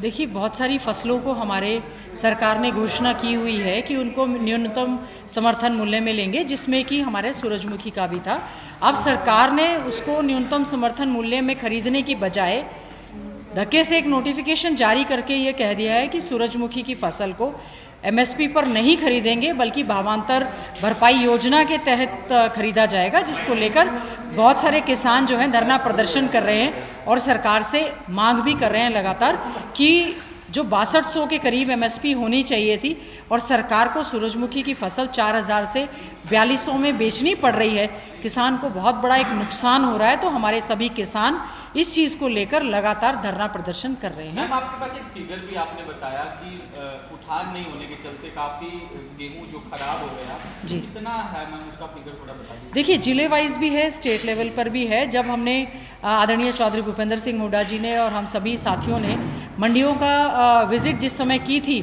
देखिए, बहुत सारी फसलों को हमारे सरकार ने घोषणा की हुई है कि उनको न्यूनतम समर्थन मूल्य में लेंगे, जिसमें कि हमारे सूरजमुखी का भी था। अब सरकार ने उसको न्यूनतम समर्थन मूल्य में खरीदने की बजाय धक्के से एक नोटिफिकेशन जारी करके ये कह दिया है कि सूरजमुखी की फसल को एमएसपी पर नहीं खरीदेंगे, बल्कि भावांतर भरपाई योजना के तहत खरीदा जाएगा, जिसको लेकर बहुत सारे किसान जो हैं धरना प्रदर्शन कर रहे हैं और सरकार से मांग भी कर रहे हैं लगातार कि जो 6200 के करीब एमएसपी होनी चाहिए थी और सरकार को सूरजमुखी की फसल 4000 से 4200 में बेचनी पड़ रही है। किसान को बहुत बड़ा एक नुकसान हो रहा है, तो हमारे सभी किसान इस चीज़ को लेकर लगातार धरना प्रदर्शन कर रहे हैं। मैम, आपके पास एक फिगर भी आपने बताया कि उठान नहीं होने के चलते काफ़ी गेहूं जो खराब हो गया जी, कितना है मैम, उसका फिगर थोड़ा बताइए। देखिए, जिले वाइज भी है, स्टेट लेवल पर भी है। जब हमने आदरणीय चौधरी भूपेंद्र सिंह हुड्डा जी ने और हम सभी साथियों ने मंडियों का विजिट जिस समय की थी,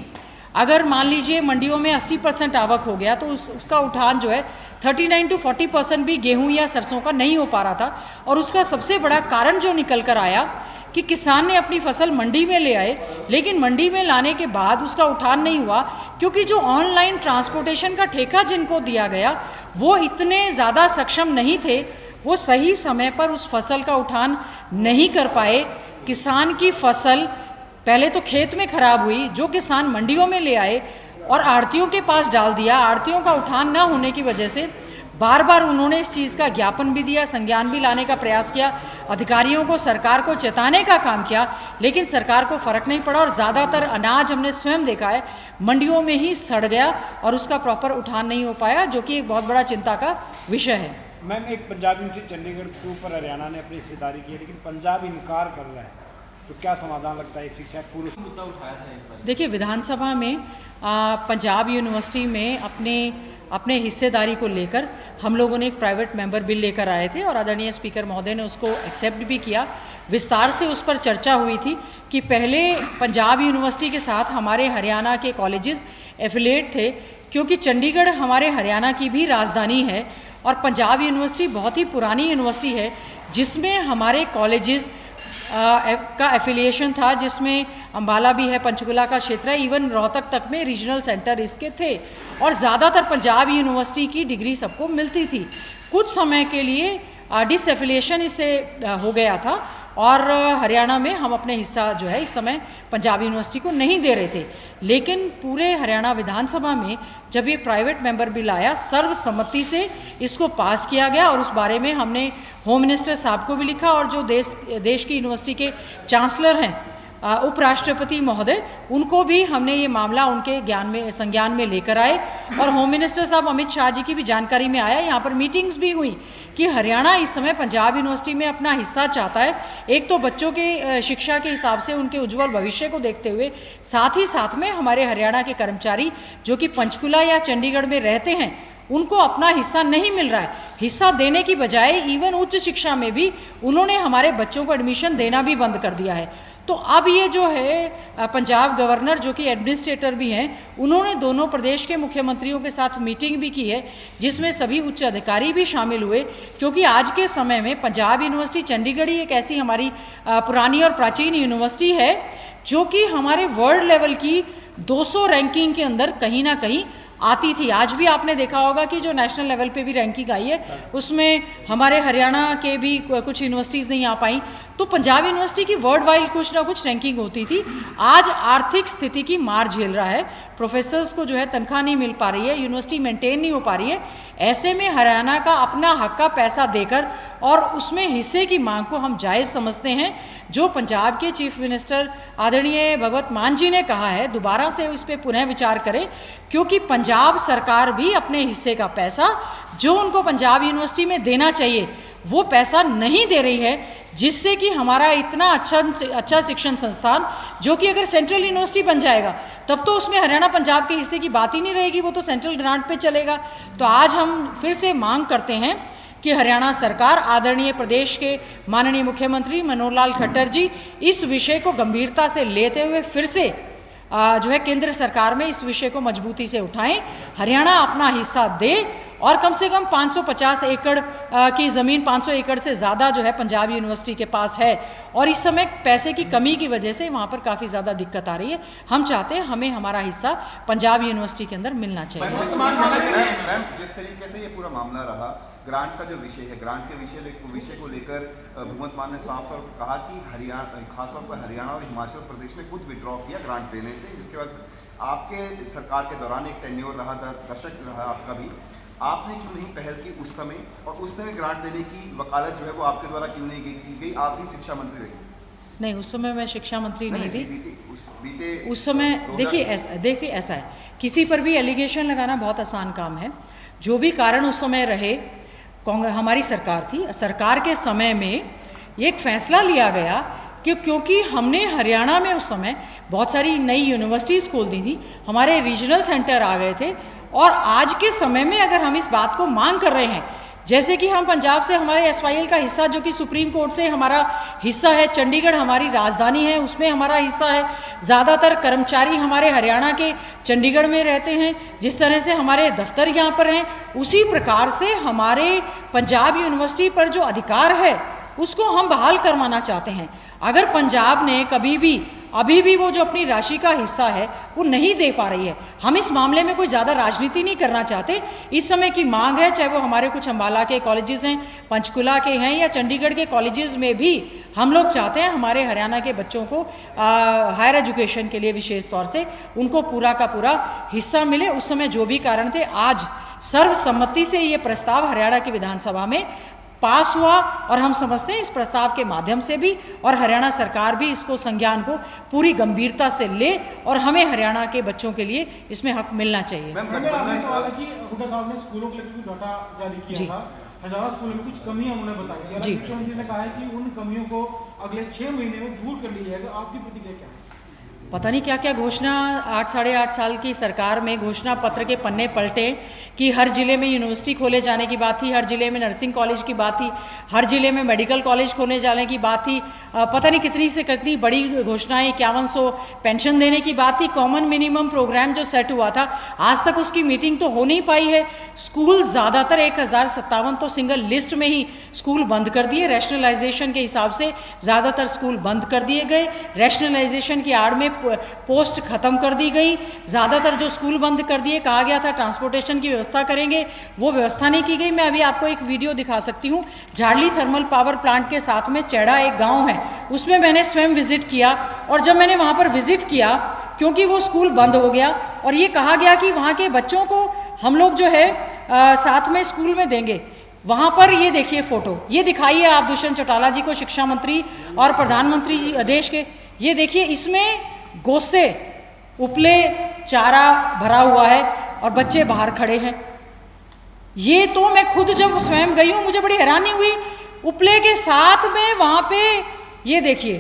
अगर मान लीजिए मंडियों में 80% आवक हो गया तो उसका उठान जो है 39 to 40% भी गेहूं या सरसों का नहीं हो पा रहा था। और उसका सबसे बड़ा कारण जो निकल कर आया कि किसान ने अपनी फसल मंडी में ले आए, लेकिन मंडी में लाने के बाद उसका उठान नहीं हुआ, क्योंकि जो ऑनलाइन ट्रांसपोर्टेशन का ठेका जिनको दिया गया वो इतने ज़्यादा सक्षम नहीं थे, वो सही समय पर उस फसल का उठान नहीं कर पाए। किसान की फसल पहले तो खेत में खराब हुई, जो किसान मंडियों में ले आए और आढ़तियों के पास डाल दिया, आढ़तियों का उठान ना होने की वजह से बार बार उन्होंने इस चीज़ का ज्ञापन भी दिया, संज्ञान भी लाने का प्रयास किया, अधिकारियों को, सरकार को चेताने का काम किया, लेकिन सरकार को फ़र्क नहीं पड़ा और ज़्यादातर अनाज हमने स्वयं देखा है मंडियों में ही सड़ गया और उसका प्रॉपर उठान नहीं हो पाया, जो कि एक बहुत बड़ा चिंता का विषय है। मैम, एक पंजाब यूनिवर्सिटी चंडीगढ़ के ऊपर हरियाणा ने अपनी हिस्सेदारी की है, लेकिन पंजाब इनकार कर रहा है, तो क्या समाधान लगता है? एक शिक्षा पूर्व मुद्दा उठाया था। देखिए, विधानसभा में पंजाब यूनिवर्सिटी में अपने हिस्सेदारी को लेकर हम लोगों ने एक प्राइवेट मेंबर बिल लेकर आए थे और आदरणीय स्पीकर महोदय ने उसको एक्सेप्ट भी किया। विस्तार से उस पर चर्चा हुई थी कि पहले पंजाब यूनिवर्सिटी के साथ हमारे हरियाणा के कॉलेजेस एफिलिएट थे, क्योंकि चंडीगढ़ हमारे हरियाणा की भी राजधानी है और पंजाब यूनिवर्सिटी बहुत ही पुरानी यूनिवर्सिटी है, जिसमें हमारे कॉलेजेस का एफिलिएशन था, जिसमें अम्बाला भी है, पंचकुला का क्षेत्र है, इवन रोहतक तक में रीजनल सेंटर इसके थे और ज़्यादातर पंजाब यूनिवर्सिटी की डिग्री सबको मिलती थी। कुछ समय के लिए डिसएफिलिएशन इससे हो गया था और हरियाणा में हम अपने हिस्सा जो है इस समय पंजाब यूनिवर्सिटी को नहीं दे रहे थे, लेकिन पूरे हरियाणा विधानसभा में जब ये प्राइवेट मेंबर बिल आया, सर्वसम्मति से इसको पास किया गया और उस बारे में हमने होम मिनिस्टर साहब को भी लिखा और जो देश की यूनिवर्सिटी के चांसलर हैं उपराष्ट्रपति महोदय, उनको भी हमने ये मामला उनके संज्ञान में लेकर आए और होम मिनिस्टर साहब अमित शाह जी की भी जानकारी में आया। यहाँ पर मीटिंग्स भी हुई कि हरियाणा इस समय पंजाब यूनिवर्सिटी में अपना हिस्सा चाहता है, एक तो बच्चों के शिक्षा के हिसाब से उनके उज्जवल भविष्य को देखते हुए, साथ ही साथ में हमारे हरियाणा के कर्मचारी जो कि पंचकुला या चंडीगढ़ में रहते हैं उनको अपना हिस्सा नहीं मिल रहा है। हिस्सा देने की बजाय इवन उच्च शिक्षा में भी उन्होंने हमारे बच्चों को एडमिशन देना भी बंद कर दिया है। तो अब ये जो है पंजाब गवर्नर जो कि एडमिनिस्ट्रेटर भी हैं, उन्होंने दोनों प्रदेश के मुख्यमंत्रियों के साथ मीटिंग भी की है, जिसमें सभी उच्च अधिकारी भी शामिल हुए, क्योंकि आज के समय में पंजाब यूनिवर्सिटी चंडीगढ़ ही एक ऐसी हमारी पुरानी और प्राचीन यूनिवर्सिटी है जो कि हमारे वर्ल्ड लेवल की 200 रैंकिंग के अंदर कहीं ना कहीं आती थी। आज भी आपने देखा होगा कि जो नेशनल लेवल पे भी रैंकिंग आई है उसमें हमारे हरियाणा के भी कुछ यूनिवर्सिटीज़ नहीं आ पाई, तो पंजाब यूनिवर्सिटी की वर्ल्ड वाइड कुछ ना कुछ रैंकिंग होती थी। आज आर्थिक स्थिति की मार झेल रहा है, प्रोफेसर्स को जो है तनख्वाह नहीं मिल पा रही है, यूनिवर्सिटी मेंटेन नहीं हो पा रही है। ऐसे में हरियाणा का अपना हक का पैसा देकर और उसमें हिस्से की मांग को हम जायज़ समझते हैं। जो पंजाब के चीफ मिनिस्टर आदरणीय भगवत मान जी ने कहा है, दोबारा से इस पर पुनः विचार करें, क्योंकि पंजाब सरकार भी अपने हिस्से का पैसा जो उनको पंजाब यूनिवर्सिटी में देना चाहिए वो पैसा नहीं दे रही है, जिससे कि हमारा इतना अच्छा शिक्षण संस्थान जो कि अगर सेंट्रल यूनिवर्सिटी बन जाएगा तब तो उसमें हरियाणा पंजाब के हिस्से की बात ही नहीं रहेगी, वो तो सेंट्रल ग्रांट पे चलेगा। तो आज हम फिर से मांग करते हैं कि हरियाणा सरकार, आदरणीय प्रदेश के माननीय मुख्यमंत्री मनोहर लाल खट्टर जी इस विषय को गंभीरता से लेते हुए फिर से जो है केंद्र सरकार में इस विषय को मजबूती से उठाएं, हरियाणा अपना हिस्सा दे और कम से कम 550 एकड़ की ज़मीन, 500 एकड़ से ज़्यादा जो है पंजाब यूनिवर्सिटी के पास है, और इस समय पैसे की कमी की वजह से वहाँ पर काफ़ी ज़्यादा दिक्कत आ रही है। हम चाहते हैं हमें हमारा हिस्सा पंजाब यूनिवर्सिटी के अंदर मिलना चाहिए। मैम, जिस तरीके से ये पूरा मामला रहा, ग्रांट का जो विषय है, ग्रांट के विषय को लेकर भगवंत मान ने साफ तौर पर कहा कि हरियाणा, खासतौर पर हरियाणा और हिमाचल प्रदेश ने खुद विड्रॉ किया ग्रांट देने से, जिसके बाद आपके सरकार के दौरान एक टेन्योर रहा, 10 दशक रहा आपका भी, आपने क्यों नहीं पहल की उस समय, और उस समय ग्रांट देने की वकालत जो है वो आपके द्वारा क्यों नहीं की गई? आप भी शिक्षा मंत्री रही। नहीं, उस समय मैं शिक्षा मंत्री नहीं थी। उस समय तो देखिए ऐसा है, किसी पर भी एलिगेशन लगाना बहुत आसान काम है। जो भी कारण उस समय रहे, हमारी सरकार थी, सरकार के समय में एक फैसला लिया गया कि क्योंकि हमने हरियाणा में उस समय बहुत सारी नई यूनिवर्सिटीज़ खोल दी थी, हमारे रीजनल सेंटर आ गए थे, और आज के समय में अगर हम इस बात को मांग कर रहे हैं, जैसे कि हम पंजाब से हमारे SYL का हिस्सा जो कि सुप्रीम कोर्ट से हमारा हिस्सा है, चंडीगढ़ हमारी राजधानी है, उसमें हमारा हिस्सा है, ज़्यादातर कर्मचारी हमारे हरियाणा के चंडीगढ़ में रहते हैं, जिस तरह से हमारे दफ्तर यहाँ पर हैं, उसी प्रकार से हमारे पंजाब यूनिवर्सिटी पर जो अधिकार है उसको हम बहाल करवाना चाहते हैं। अगर पंजाब ने कभी भी, अभी भी वो जो अपनी राशि का हिस्सा है वो नहीं दे पा रही है, हम इस मामले में कोई ज़्यादा राजनीति नहीं करना चाहते। इस समय की मांग है, चाहे वो हमारे कुछ अम्बाला के कॉलेजेस हैं, पंचकुला के हैं, या चंडीगढ़ के कॉलेजेस में भी हम लोग चाहते हैं हमारे हरियाणा के बच्चों को हायर एजुकेशन के लिए विशेष तौर से उनको पूरा का पूरा हिस्सा मिले। उस समय जो भी कारण थे, आज सर्वसम्मति से ये प्रस्ताव हरियाणा की विधानसभा में पास हुआ, और हम समझते हैं इस प्रस्ताव के माध्यम से भी, और हरियाणा सरकार भी इसको संज्ञान को पूरी गंभीरता से ले, और हमें हरियाणा के बच्चों के लिए इसमें हक मिलना चाहिए। सवाल है कि हुड्डा साहब ने स्कूलों के लिए कुछ डाटा जारी किया था, हजारों स्कूलों में कुछ कमियां उन्होंने बताई थी, शिक्षा मंत्री ने कहा है कि उन कमियों को अगले 6 महीने में दूर कर लिया जाएगा। आपकी प्रतिक्रिया क्या है? पता नहीं क्या क्या घोषणा 8-8.5 साल की सरकार में घोषणा पत्र के पन्ने पलटे कि हर ज़िले में यूनिवर्सिटी खोले जाने की बात थी, हर ज़िले में नर्सिंग कॉलेज की बात थी, हर ज़िले में मेडिकल कॉलेज खोले जाने की बात थी, पता नहीं कितनी से कितनी बड़ी घोषणाएं, 5100 पेंशन देने की बात थी, कॉमन मिनिमम प्रोग्राम जो सेट हुआ था, आज तक उसकी मीटिंग तो हो नहीं पाई है। स्कूल ज़्यादातर 1057 तो सिंगल लिस्ट में ही स्कूल बंद कर दिए, रैशनलाइजेशन के हिसाब से ज़्यादातर स्कूल बंद कर दिए गए, रैशनलाइजेशन की आड़ में पोस्ट ख़त्म कर दी गई, ज़्यादातर जो स्कूल बंद कर दिए, कहा गया था ट्रांसपोर्टेशन की व्यवस्था करेंगे, वो व्यवस्था नहीं की गई। मैं अभी आपको एक वीडियो दिखा सकती हूँ, झाड़ली थर्मल पावर प्लांट के साथ में चैड़ा एक गांव है, उसमें मैंने स्वयं विजिट किया, और जब मैंने वहाँ पर विजिट किया, क्योंकि वो स्कूल बंद हो गया और ये कहा गया कि वहाँ के बच्चों को हम लोग जो है साथ में स्कूल में देंगे, वहाँ पर ये देखिए फ़ोटो, ये दिखाइए आप दुष्यंत चौटाला जी को, शिक्षा मंत्री और प्रधानमंत्री जी देश के, ये देखिए इसमें गोसे, उपले, चारा भरा हुआ है और बच्चे बाहर खड़े हैं। ये तो मैं खुद जब स्वयं गई हूँ मुझे बड़ी हैरानी हुई, उपले के साथ में वहाँ पे ये देखिए।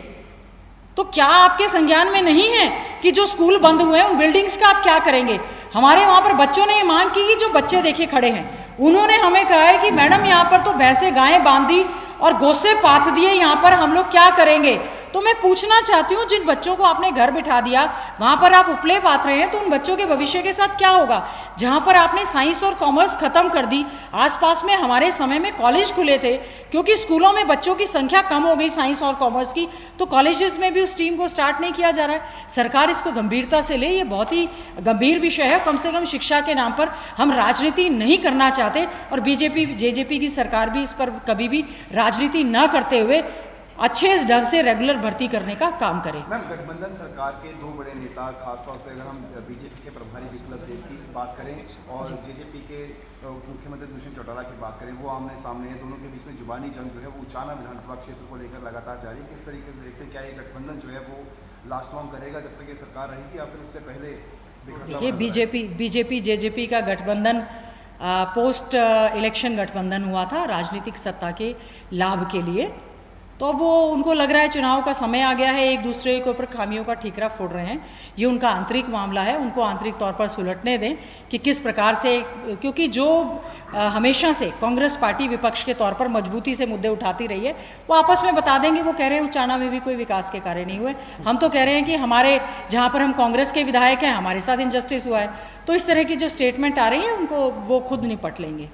तो क्या आपके संज्ञान में नहीं है कि जो स्कूल बंद हुए हैं उन बिल्डिंग्स का आप क्या करेंगे? हमारे वहाँ पर बच्चों ने ये मांग की कि जो बच्चे देखिए खड़े हैं, उन्होंने हमें कहा है कि मैडम यहाँ पर तो भैंसे गायें बांधी और गोसे पाथ दिए, यहाँ पर हम लोग क्या करेंगे? तो मैं पूछना चाहती हूँ, जिन बच्चों को आपने घर बिठा दिया, वहाँ पर आप उपले पाथ रहे हैं, तो उन बच्चों के भविष्य के साथ क्या होगा? जहाँ पर आपने साइंस और कॉमर्स खत्म कर दी, आसपास में हमारे समय में कॉलेज खुले थे, क्योंकि स्कूलों में बच्चों की संख्या कम हो गई साइंस और कॉमर्स की, तो कॉलेजेस में भी उस टीम को स्टार्ट नहीं किया जा रहा है। सरकार इसको गंभीरता से ले, ये बहुत ही गंभीर विषय है। कम से कम शिक्षा के नाम पर हम राजनीति नहीं करना चाहते, और बीजेपी जेजेपी की सरकार भी इस पर कभी भी राजनीति न करते हुए अच्छे ढंग से रेगुलर भर्ती करने का काम करें। मैम, गठबंधन सरकार के दो बड़े नेता, खासतौर पर अगर हम बीजेपी के प्रभारी विप्लव देव की बात करें और जेजेपी के मुख्यमंत्री दुष्यंत चौटाला की बात करें, वो आमने सामने है, दोनों के बीच में जुबानी जंग जो है वो उचाना विधानसभा क्षेत्र को लेकर लगातार जारी। किस तरीके से देखते हैं, क्या ये गठबंधन जो है वो लास्ट लॉन्ग करेगा जब तक ये सरकार रहेगी, या फिर उससे पहले? देखिए, बीजेपी जेजेपी का गठबंधन पोस्ट इलेक्शन गठबंधन हुआ था राजनीतिक सत्ता के लाभ के लिए, तो अब वो उनको लग रहा है चुनाव का समय आ गया है, एक दूसरे के ऊपर खामियों का ठीकरा फोड़ रहे हैं। ये उनका आंतरिक मामला है, उनको आंतरिक तौर पर सुलटने दें कि किस प्रकार से, क्योंकि जो हमेशा से कांग्रेस पार्टी विपक्ष के तौर पर मजबूती से मुद्दे उठाती रही है, वो आपस में बता देंगे। वो कह रहे हैं उचाना में भी कोई विकास के कार्य नहीं हुए, हम तो कह रहे हैं कि हमारे जहाँ पर हम कांग्रेस के विधायक हैं हमारे साथ इनजस्टिस हुआ है। तो इस तरह की जो स्टेटमेंट आ रही है उनको वो खुद निपट लेंगे।